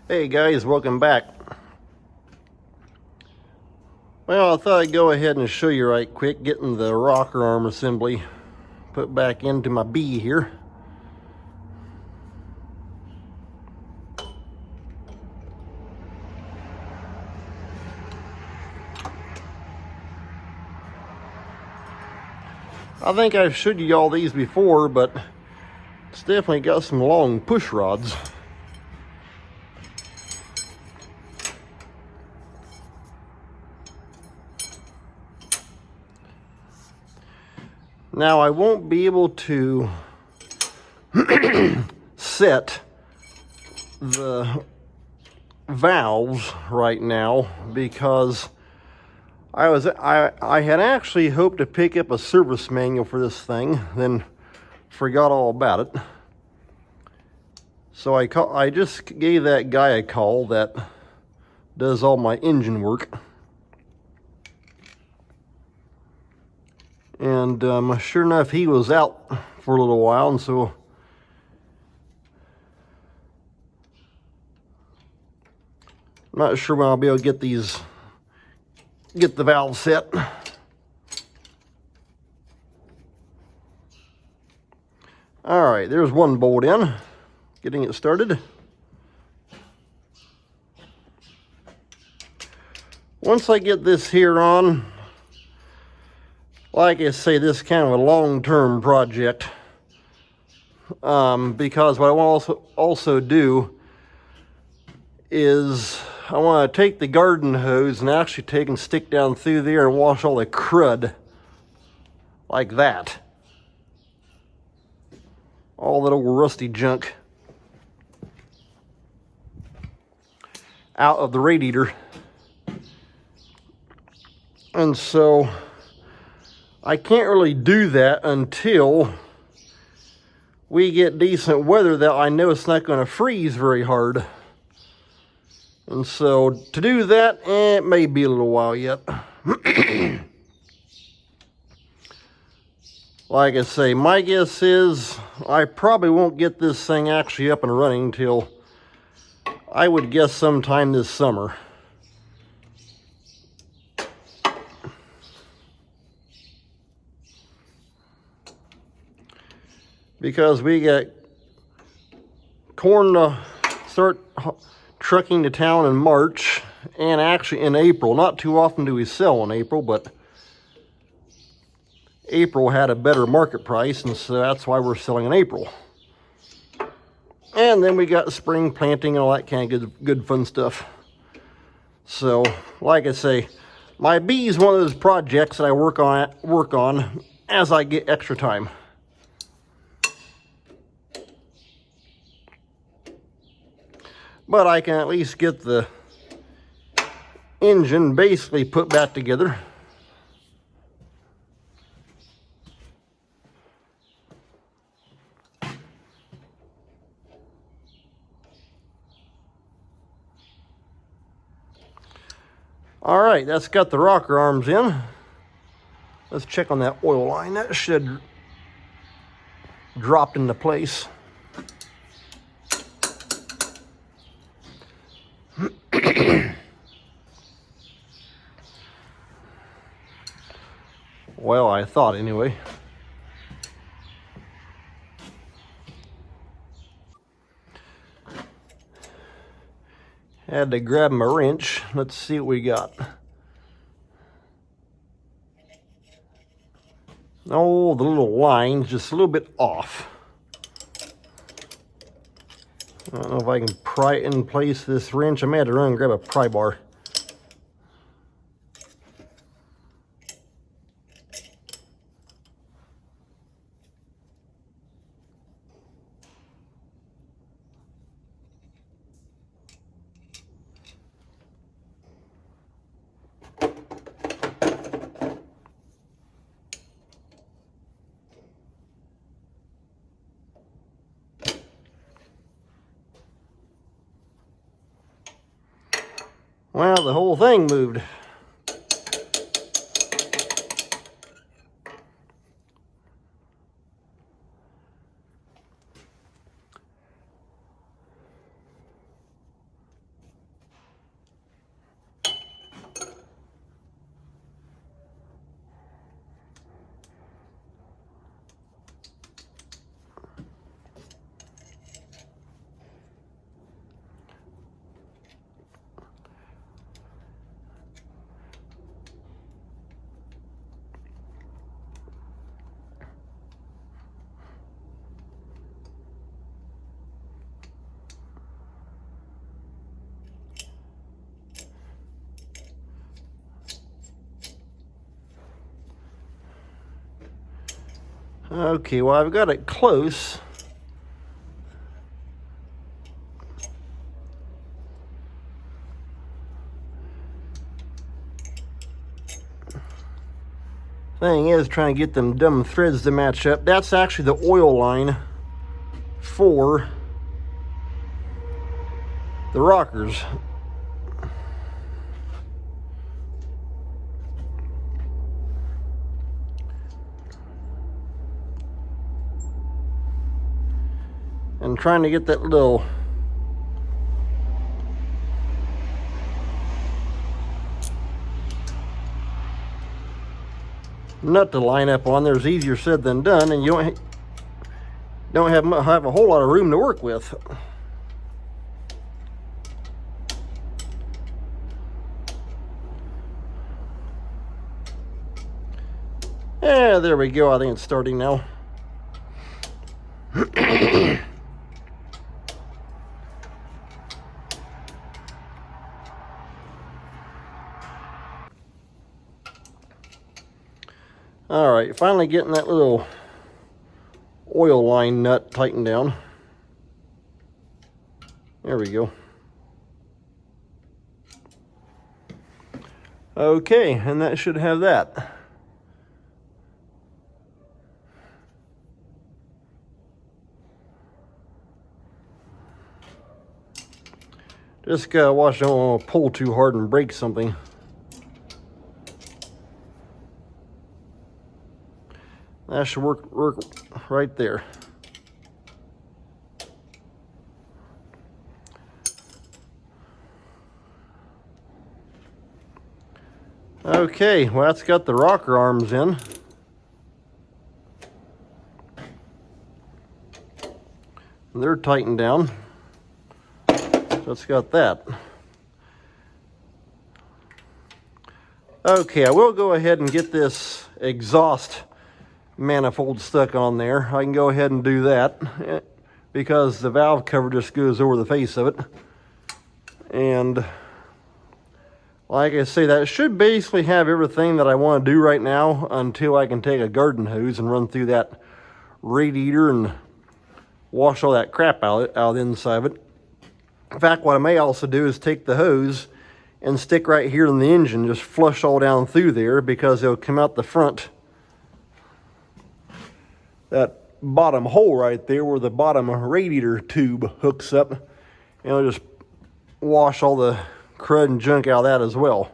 Hey guys, welcome back. Well, I thought I'd go ahead and show you right quick getting the rocker arm assembly put back into my B here. I think I've showed you all these before, but it's definitely got some long push rods. Now I won't be able to set the valves right now because I had actually hoped to pick up a service manual for this thing, then forgot all about it. So I just gave that guy a call that does all my engine work. And sure enough, he was out for a little while, and so I'm not sure when I'll be able to get the valve set. All right, there's one bolt in, getting it started. Once I get this here on, like I say, this is kind of a long-term project, because what I want to also do is I want to take the garden hose and actually take and stick down through there and wash all the crud like that. All that old rusty junk out of the radiator. And so I can't really do that until we get decent weather that I know it's not going to freeze very hard. And so to do that, it may be a little while yet. Like I say, my guess is I probably won't get this thing actually up and running till I would guess sometime this summer. Because we got corn to start trucking to town in March, and actually in April. Not too often do we sell in April, but April had a better market price, and so that's why we're selling in April. And then we got spring planting and all that kind of good fun stuff. So, like I say, my B is one of those projects that I work on as I get extra time. But I can at least get the engine basically put back together. All right, that's got the rocker arms in. Let's check on that oil line. That should have dropped into place. Well, I thought anyway. Had to grab my wrench. Let's see what we got. Oh, the little line's just a little bit off. I don't know if I can pry it in place this wrench. I may have to run and grab a pry bar. Well, the whole thing moved. Okay, well, I've got it close. Thing is, trying to get them dumb threads to match up. That's actually the oil line for the rockers. And trying to get that little nut to line up on there is easier said than done, and you don't have a whole lot of room to work with. Yeah, there we go. I think it's starting now. All right, finally getting that little oil line nut tightened down. There we go. Okay, and that should have that. Just gotta watch, don't want to pull too hard and break something. That should work right there. Okay, well, that's got the rocker arms in. They're tightened down. So it's got that. Okay, I will go ahead and get this exhaust manifold stuck on there. I can go ahead and do that because the valve cover just goes over the face of it. And like I say, that should basically have everything that I want to do right now until I can take a garden hose and run through that radiator and wash all that crap out the inside of it. In fact, what I may also do is take the hose and stick right here in the engine, just flush all down through there, because it'll come out the front. That bottom hole right there where the bottom radiator tube hooks up, and it'll just wash all the crud and junk out of that as well.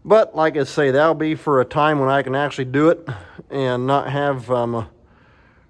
But like I say, that'll be for a time when I can actually do it and not have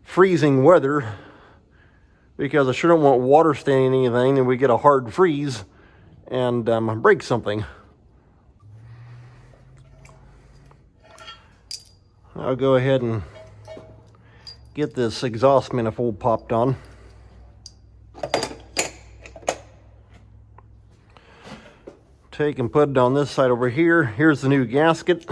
freezing weather, because I sure don't want water staining anything and we get a hard freeze and break something. I'll go ahead and get this exhaust manifold popped on. Take and put it on this side over here. Here's the new gasket.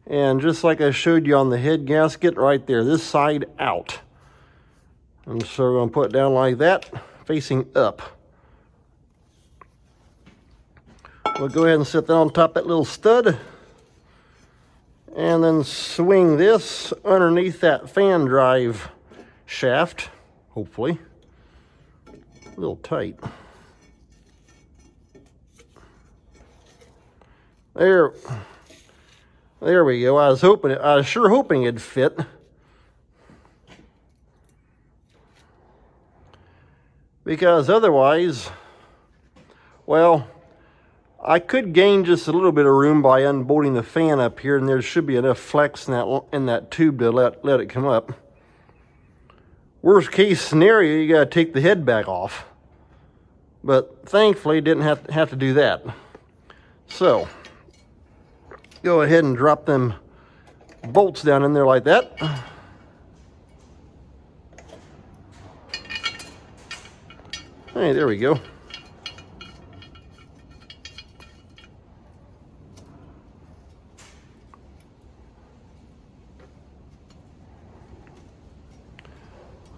And just like I showed you on the head gasket right there, this side out. And so we're going to put it down like that, facing up. We'll go ahead and set that on top of that little stud. And then swing this underneath that fan drive shaft, hopefully. A little tight. There we go. I was sure hoping it'd fit. Because otherwise, well, I could gain just a little bit of room by unbolting the fan up here, and there should be enough flex in that tube to let it come up. Worst case scenario, you gotta take the head back off. But thankfully, didn't have to do that. So, go ahead and drop them bolts down in there like that. Hey, there we go.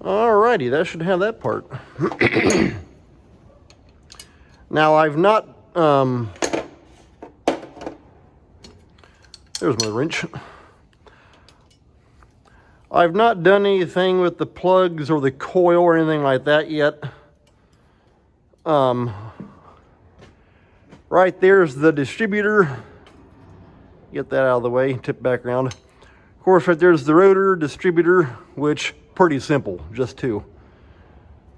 Alrighty, that should have that part. Now I've not, there's my wrench. I've not done anything with the plugs or the coil or anything like that yet. Right there's the distributor. Get that out of the way, tip back around. Of course, right there's the rotor, distributor, which pretty simple, just two.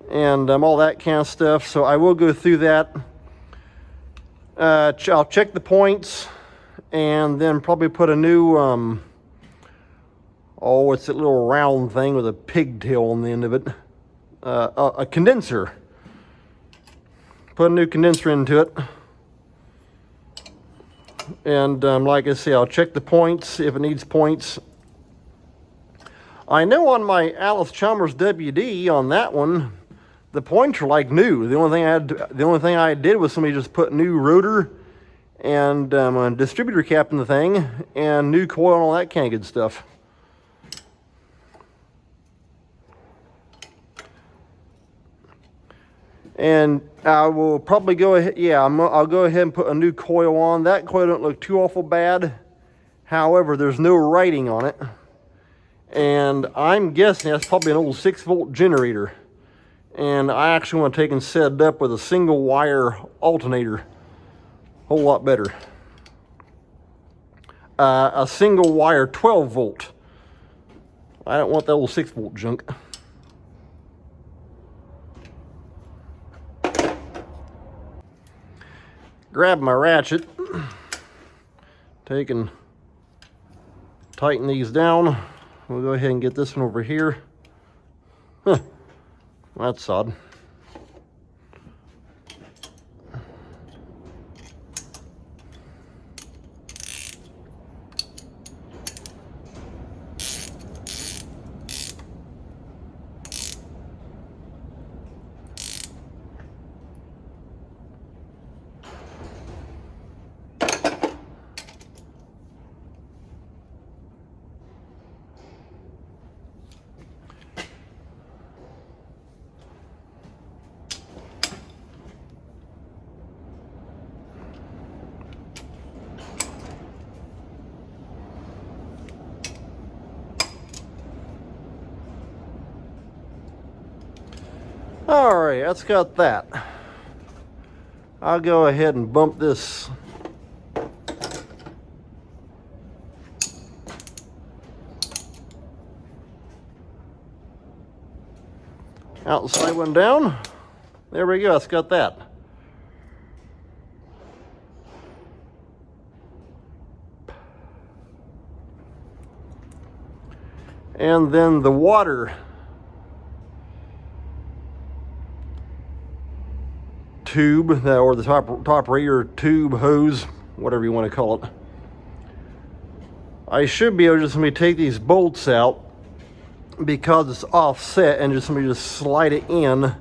And all that kind of stuff. So I will go through that. I'll check the points and then probably put a new, oh, it's that little round thing with a pigtail on the end of it. A condenser. Put a new condenser into it. And like I say, I'll check the points if it needs points. I know on my Alice Chalmers WD, on that one, the points are like new. The only thing I did was somebody just put new rotor and a distributor cap in the thing and new coil and all that kind of good stuff. And I will probably go ahead, yeah, I'll go ahead and put a new coil on. That coil don't look too awful bad. However, there's no writing on it. And I'm guessing that's probably an old 6-volt generator. And I actually want to take and set it up with a single wire alternator. Whole lot better. A single wire 12 volt. I don't want that old 6-volt junk. Grab my ratchet. Take and tighten these down. We'll go ahead and get this one over here. Huh. That's odd. All right, that's got that. I'll go ahead and bump this outside one down. There we go, that's got that. And then the water tube, or the top radiator tube, hose, whatever you want to call it. I should be able to just take these bolts out because it's offset and just slide it in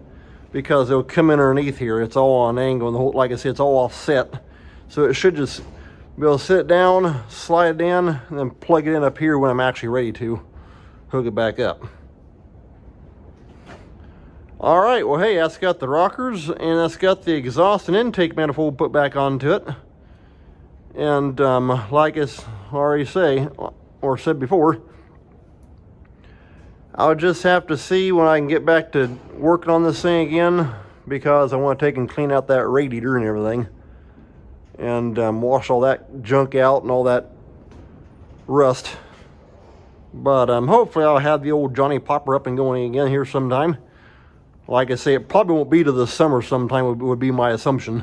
because it'll come in underneath here. It's all on an angle and the whole, like I said, it's all offset. So it should just be able to sit down, slide it in, and then plug it in up here when I'm actually ready to hook it back up. All right, well, hey, that's got the rockers and that's got the exhaust and intake manifold put back onto it. And like I already said before, I'll just have to see when I can get back to working on this thing again, because I want to take and clean out that radiator and everything and wash all that junk out and all that rust. But hopefully I'll have the old Johnny Popper up and going again here sometime. Like I say, it probably won't be to the summer sometime, would be my assumption.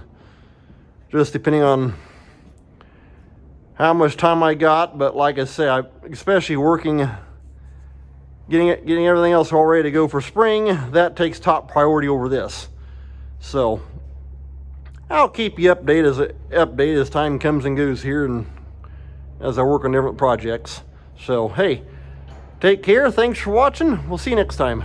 Just depending on how much time I got. But like I say, especially working, getting everything else all ready to go for spring, that takes top priority over this. So I'll keep you updated as time comes and goes here, and as I work on different projects. So hey, take care. Thanks for watching. We'll see you next time.